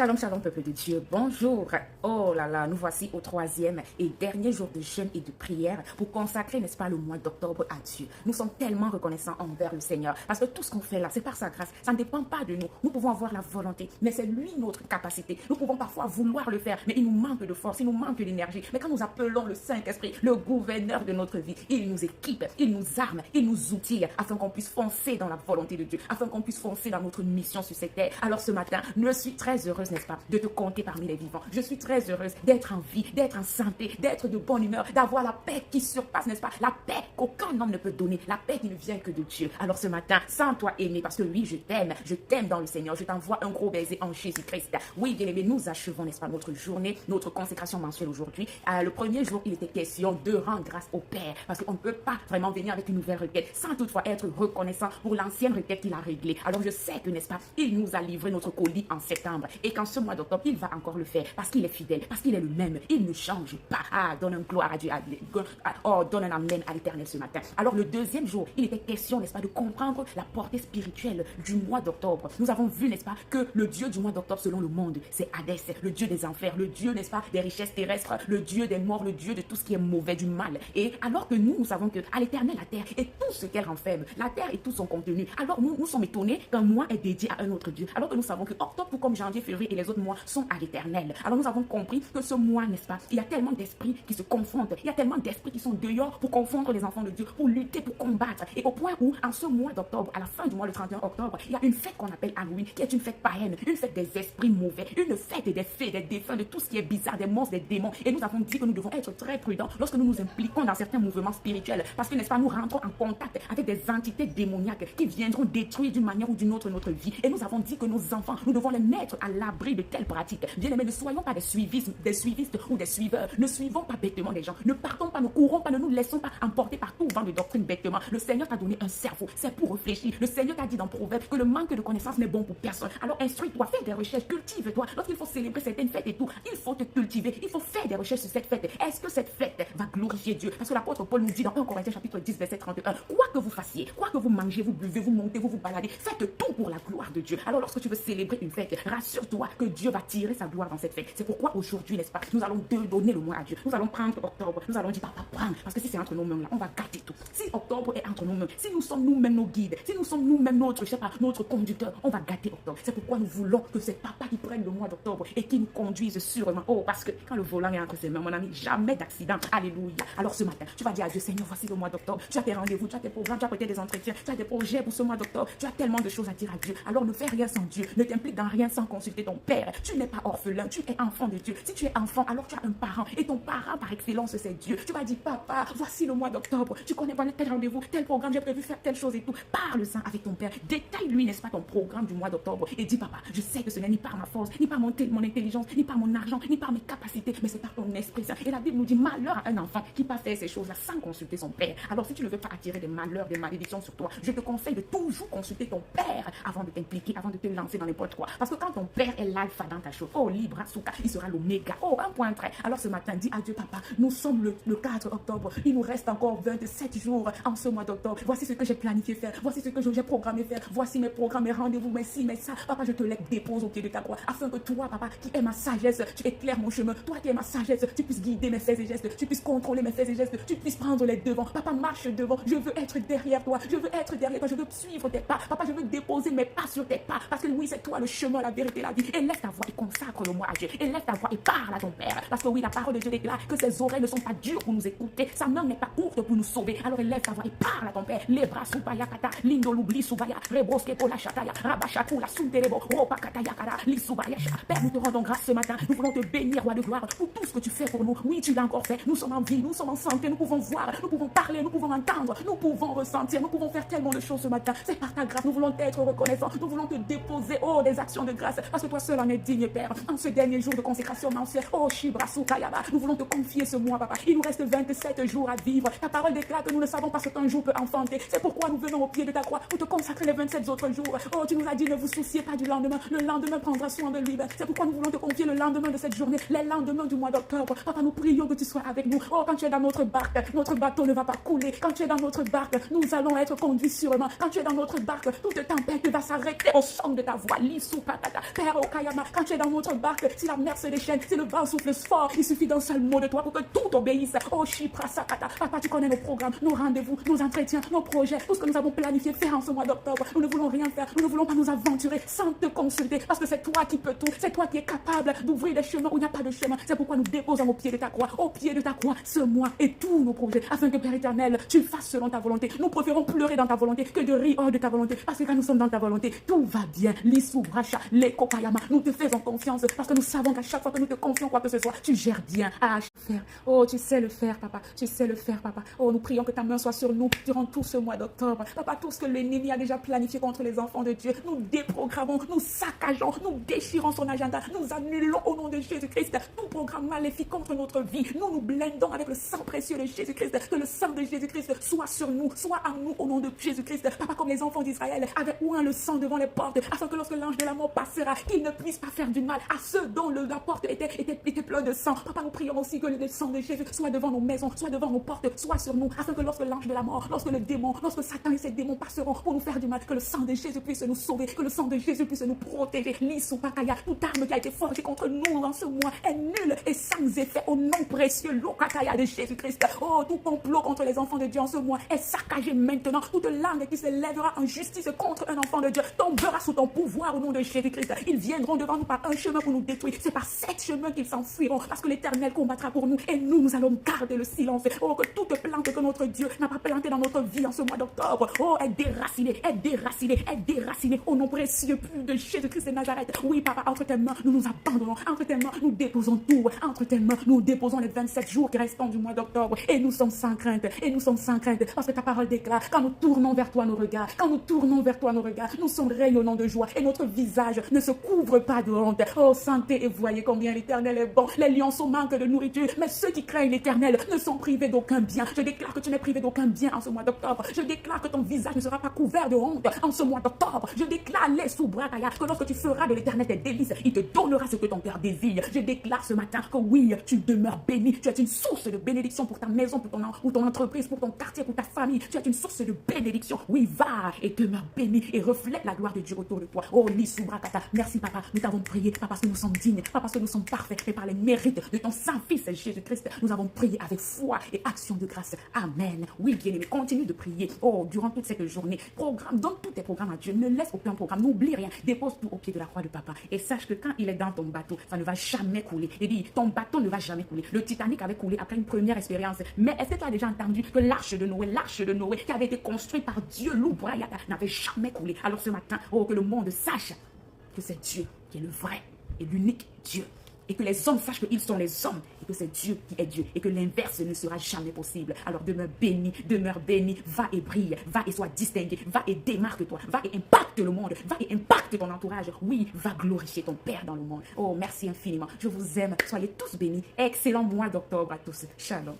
Shalom, shalom, peuple de Dieu. Bonjour. Oh là là, nous voici au troisième et dernier jour de jeûne et de prière pour consacrer, n'est-ce pas, le mois d'octobre à Dieu. Nous sommes tellement reconnaissants envers le Seigneur parce que tout ce qu'on fait là, c'est par sa grâce. Ça ne dépend pas de nous. Nous pouvons avoir la volonté, mais c'est lui notre capacité. Nous pouvons parfois vouloir le faire, mais il nous manque de force, il nous manque d'énergie. Mais quand nous appelons le Saint-Esprit, le gouverneur de notre vie, il nous équipe, il nous arme, il nous outille afin qu'on puisse foncer dans la volonté de Dieu, afin qu'on puisse foncer dans notre mission sur cette terre. Alors ce matin, je suis très heureuse, n'est-ce pas, de te compter parmi les vivants. Je suis très heureuse d'être en vie, d'être en santé, d'être de bonne humeur, d'avoir la paix qui surpasse, n'est-ce pas, la paix qu'aucun homme ne peut donner, la paix qui ne vient que de Dieu. Alors ce matin, sens-toi aimé parce que oui, je t'aime dans le Seigneur. Je t'envoie un gros baiser en Jésus-Christ. Oui, bien aimé, nous achevons, n'est-ce pas, notre journée, notre consécration mensuelle aujourd'hui. Le premier jour, il était question de rendre grâce au Père parce qu'on ne peut pas vraiment venir avec une nouvelle requête sans toutefois être reconnaissant pour l'ancienne requête qu'il a réglée. Alors je sais que, n'est-ce pas, il nous a livré notre colis en septembre et qu'en ce mois d'octobre, il va encore le faire parce qu'il est fidèle, parce qu'il est le même, il ne change pas. Donne un gloire à Dieu, donne un amen à l'Éternel ce matin. Alors le deuxième jour, il était question, n'est-ce pas, de comprendre la portée spirituelle du mois d'octobre. Nous avons vu, n'est-ce pas, que le Dieu du mois d'octobre selon le monde, c'est Hadès, le Dieu des enfers, le Dieu, n'est-ce pas, des richesses terrestres, le Dieu des morts, le Dieu de tout ce qui est mauvais, du mal. Et alors que nous savons que à l'Éternel la terre et tout ce qu'elle renferme, la terre et tout son contenu. Alors nous sommes étonnés qu'un mois est dédié à un autre Dieu. Alors que nous savons que octobre, tout comme janvier, février et les autres mois sont à l'Éternel. Alors nous avons compris que ce mois, n'est-ce pas, il y a tellement d'esprits qui se confrontent, il y a tellement d'esprits qui sont dehors pour confondre les enfants de Dieu, pour lutter, pour combattre. Et au point où, en ce mois d'octobre, à la fin du mois, le 31 octobre, il y a une fête qu'on appelle Halloween, qui est une fête païenne, une fête des esprits mauvais, une fête des fées, des défunts, de tout ce qui est bizarre, des monstres, des démons. Et nous avons dit que nous devons être très prudents lorsque nous nous impliquons dans certains mouvements spirituels, parce que, n'est-ce pas, nous rentrons en contact avec des entités démoniaques qui viendront détruire d'une manière ou d'une autre notre vie. Et nous avons dit que nos enfants, nous devons les mettre à l'abri de telles pratiques. Bien aimés, ne soyons pas des suivistes ou des suiveurs. Ne suivons pas bêtement les gens. Ne partons pas, ne courons pas, ne nous laissons pas emporter par tout vent de doctrine bêtement. Le Seigneur t'a donné un cerveau, c'est pour réfléchir. Le Seigneur t'a dit dans Proverbe que le manque de connaissance n'est bon pour personne. Alors instruis-toi, fais des recherches, cultive-toi. Lorsqu'il faut célébrer certaines fêtes et tout, il faut te cultiver, il faut faire des recherches sur cette fête. Est-ce que cette fête va glorifier Dieu? Parce que l'apôtre Paul nous dit dans 1 Corinthiens chapitre 10 verset 31, quoi que vous fassiez, quoi que vous mangez, vous buvez, vous montez, vous vous baladez, faites tout pour la gloire de Dieu. Alors lorsque tu veux célébrer une fête, rassure-toi que Dieu va tirer sa gloire dans cette fête. C'est pourquoi aujourd'hui, n'est-ce pas, nous allons donner le mois à Dieu. Nous allons prendre octobre, nous allons dire papa, prends, parce que si c'est entre nos mains là, on va gâter tout. Si octobre est entre nos mains, si nous sommes nous-mêmes nos guides, si nous sommes nous-mêmes notre, je sais pas, notre conducteur, on va gâter octobre. C'est pourquoi nous voulons que c'est papa qui prenne le mois d'octobre et qui nous conduise sûrement. Oh, parce que quand le volant est entre ses mains, mon ami, jamais d'accident. Alléluia. Alors ce matin, tu vas dire à Dieu, Seigneur, voici le mois d'octobre. Tu as tes rendez-vous, tu as tes programmes, tu as peut-être des entretiens, tu as des projets pour ce mois d'octobre. Tu as tellement de choses à dire à Dieu. Alors ne fais rien sans Dieu. Ne t'implique dans rien sans consulter ton Père. Tu n'es pas orphelin, tu es enfant de Dieu. Si tu es enfant, alors tu as un parent. Et ton parent par excellence, c'est Dieu. Tu vas dire, papa, voici le mois d'octobre. Tu connais pas tel rendez-vous, tel programme, j'ai prévu faire telle chose et tout. Parle-en avec ton Père. Détaille-lui, n'est-ce pas, ton programme du mois d'octobre. Et dis, papa, je sais que ce n'est ni par ma force, ni par mon intelligence, ni par mon argent, ni par mes capacités, mais c'est par ton esprit. Et la Bible nous dit, malheur à un enfant qui pas fait ces choses-là sans consulter son Père. Alors si tu ne veux pas attirer des malheurs, des malédictions sur toi, je te conseille de toujours consulter ton Père avant de t'impliquer, avant de te lancer dans n'importe quoi. Parce que quand ton Père est l'alpha dans ta chose, oh, Libra, Souka, il sera l'oméga. Oh, un point très. Alors ce matin, dis à Dieu, papa, nous sommes le 4 octobre. Il nous reste encore 27 jours en ce mois d'octobre. Voici ce que j'ai planifié faire. Voici ce que j'ai programmé faire. Voici mes programmes, mes rendez-vous, mes ci, mes ça. Papa, je te les dépose au pied de ta croix. Afin que toi, papa, qui es ma sagesse, tu éclaires mon chemin. Toi qui es ma sagesse, tu puisses guider mes faits et gestes. Tu puisses contrôler mes faits et gestes. Tu puisses prendre les devants. Papa, marche devant. Je veux être derrière toi. Je veux être derrière toi. Je veux suivre tes pas. Papa, je veux déposer mes pas sur tes pas. Parce que oui, c'est toi le chemin, la vérité, la vie. Élève ta voix et consacre-le-moi à Dieu. Élève ta voix et parle à ton Père. Parce que oui, la parole de Dieu déclare que ses oreilles ne sont pas dures pour nous écouter. Sa main n'est pas courte pour nous sauver. Alors élève ta voix et parle à ton Père. Les bras sous Payakata, Lindo l'oubli sous Baya, Rebroske pour la Chataya, Rabachakou, la Sunterebo, Ropakatayakara, Lisoubayasha. Père, nous te rendons grâce ce matin. Nous voulons te bénir, roi de gloire, pour tout ce que tu fais pour nous. Oui, tu l'as encore fait. Nous sommes en vie, nous sommes en santé, nous pouvons voir, nous pouvons parler, nous pouvons entendre, nous pouvons ressentir, nous pouvons faire tellement de choses ce matin. C'est par ta grâce, nous voulons être reconnaissants. Nous voulons te déposer, oh, des actions de grâce, parce que toi seul en es digne, Père. En ce dernier jour de consécration mensuelle, oh, Shibrasu Kayaba, nous voulons te confier ce mois, papa. Il nous reste 27 jours à vivre. Ta parole déclare que nous ne savons pas ce qu'un jour peut enfanter. C'est pourquoi nous venons au pied de ta croix pour te consacrer les 27 autres jours. Oh, tu nous as dit, ne vous souciez pas du lendemain. Le lendemain prendra soin de lui. C'est pourquoi nous voulons te confier le lendemain de cette journée, les lendemains du mois d'octobre. Papa, nous prions que tu sois avec nous. Oh, quand tu es dans notre barque, notre bateau ne va pas couler. Quand tu es dans notre barque, nous allons être conduits sûrement. Quand tu es dans notre barque, toute tempête va s'arrêter au son de ta voix. Père, Quand tu es dans notre barque, si la mer se déchaîne, si le vent souffle fort, il suffit d'un seul mot de toi pour que tout obéisse. Oh, Shipra Sakata. Papa, tu connais nos programmes, nos rendez-vous, nos entretiens, nos projets, tout ce que nous avons planifié faire en ce mois d'octobre. Nous ne voulons rien faire, nous ne voulons pas nous aventurer sans te consulter, parce que c'est toi qui peux tout, c'est toi qui es capable d'ouvrir des chemins où il n'y a pas de chemin. C'est pourquoi nous déposons au pied de ta croix, ce mois et tous nos projets, afin que Père éternel, tu fasses selon ta volonté. Nous préférons pleurer dans ta volonté que de rire hors de ta volonté, parce que quand nous sommes dans ta volonté, tout va bien. L'issou, Bracha, les Kokayama, nous te faisons confiance, parce que nous savons qu'à chaque fois que nous te confions quoi que ce soit, tu gères bien. Ah, faire. Oh, tu sais le faire, papa. Tu sais le faire, papa. Oh, nous prions que ta main soit sur nous durant tout ce mois d'octobre. Papa, tout ce que l'ennemi a déjà planifié contre les enfants de Dieu, nous déprogrammons, nous saccageons, nous déchirons son agenda, nous annulons au nom de Jésus-Christ tout programme maléfique contre notre vie. Nous nous blindons avec le sang précieux de Jésus-Christ. Que le sang de Jésus-Christ soit sur nous, soit en nous au nom de Jésus-Christ. Papa, comme les enfants d'Israël avaient oint le sang devant les portes, afin que lorsque l'ange de la mort passera, qu'il ne puisse pas faire du mal à ceux dont la porte était pleine de sang. Papa, nous prions aussi que le sang de Jésus soit devant nos maisons, soit devant nos portes, soit sur nous, afin que lorsque l'ange de la mort, lorsque le démon, lorsque Satan et ses démons passeront pour nous faire du mal, que le sang de Jésus puisse nous sauver, que le sang de Jésus puisse nous protéger. L'issou Pakaya, toute arme qui a été forgée contre nous dans ce mois est nulle et sans effet au nom précieux Lokataya de Jésus-Christ. Oh, tout complot contre les enfants de Dieu en ce mois est saccagé maintenant. Toute langue qui se lèvera en justice contre un enfant de Dieu tombera sous ton pouvoir au nom de Jésus-Christ. Ils viendront devant nous par un chemin pour nous détruire. C'est par sept chemins qu'ils s'enfuiront, parce que l'Éternel combattra pour nous et nous allons garder le silence. Oh, que toute plante que notre Dieu n'a pas plantée dans notre vie en ce mois d'octobre, oh, est déracinée, est déracinée, est déracinée au nom précieux de Jésus-Christ de Nazareth. Oui, papa, entre tes mains, nous nous abandonnons. Entre tes mains, nous déposons tout. Entre tes mains, nous déposons les 27 jours qui restent du mois d'octobre. Et nous sommes sans crainte. Et nous sommes sans crainte. Parce que ta parole déclare, quand nous tournons vers toi nos regards, nous sommes rayonnants de joie. Et notre visage ne se couvre pas de honte. Oh, sentez et voyez combien l'Éternel est bon. Les lionceaux manquent de nourriture, mais ceux qui craignent l'Éternel ne sont privés d'aucun bien. Je déclare que tu n'es privé d'aucun bien en ce mois d'octobre. Je déclare que ton visage ne sera pas couvert de honte en ce mois d'octobre. Je déclare les sous-brakaya, que lorsque tu feras de l'Éternel tes délices, il te donnera ce que ton cœur désire. Je déclare ce matin que oui, tu demeures béni. Tu es une source de bénédiction pour ta maison, pour ton entreprise, pour ton quartier, pour ta famille. Tu es une source de bénédiction. Oui, va et demeure béni et reflète la gloire de Dieu autour de toi. Oh, Nisubrakata. Merci, papa. Nous t'avons prié, pas parce que nous sommes dignes, pas parce que nous sommes parfaits, mais par les mérites de ton Saint-Fils Jésus-Christ. Nous avons prié avec foi et action de grâce. Amen. Oui, bien-aimé, continue de prier. Oh, durant toute cette journée, donne tous tes programmes à Dieu. Ne laisse aucun programme. N'oublie rien. Dépose tout au pied de la croix de papa. Et sache que quand il est dans ton bateau, ça ne va jamais couler. Il dit, ton bateau ne va jamais couler. Le Titanic avait coulé après une première expérience. Mais est-ce que tu as déjà entendu que l'arche de Noé qui avait été construite par Dieu, l'Oubrayata, n'avait jamais coulé? Alors ce matin, oh, que le monde sache que c'est Dieu qui est le vrai et l'unique Dieu. Et que les hommes sachent qu'ils sont les hommes et que c'est Dieu qui est Dieu et que l'inverse ne sera jamais possible. Alors demeure béni, va et brille, va et sois distingué, va et démarque-toi, va et impacte le monde, va et impacte ton entourage. Oui, va glorifier ton Père dans le monde. Oh, merci infiniment. Je vous aime. Soyez tous bénis. Excellent mois d'octobre à tous. Shalom.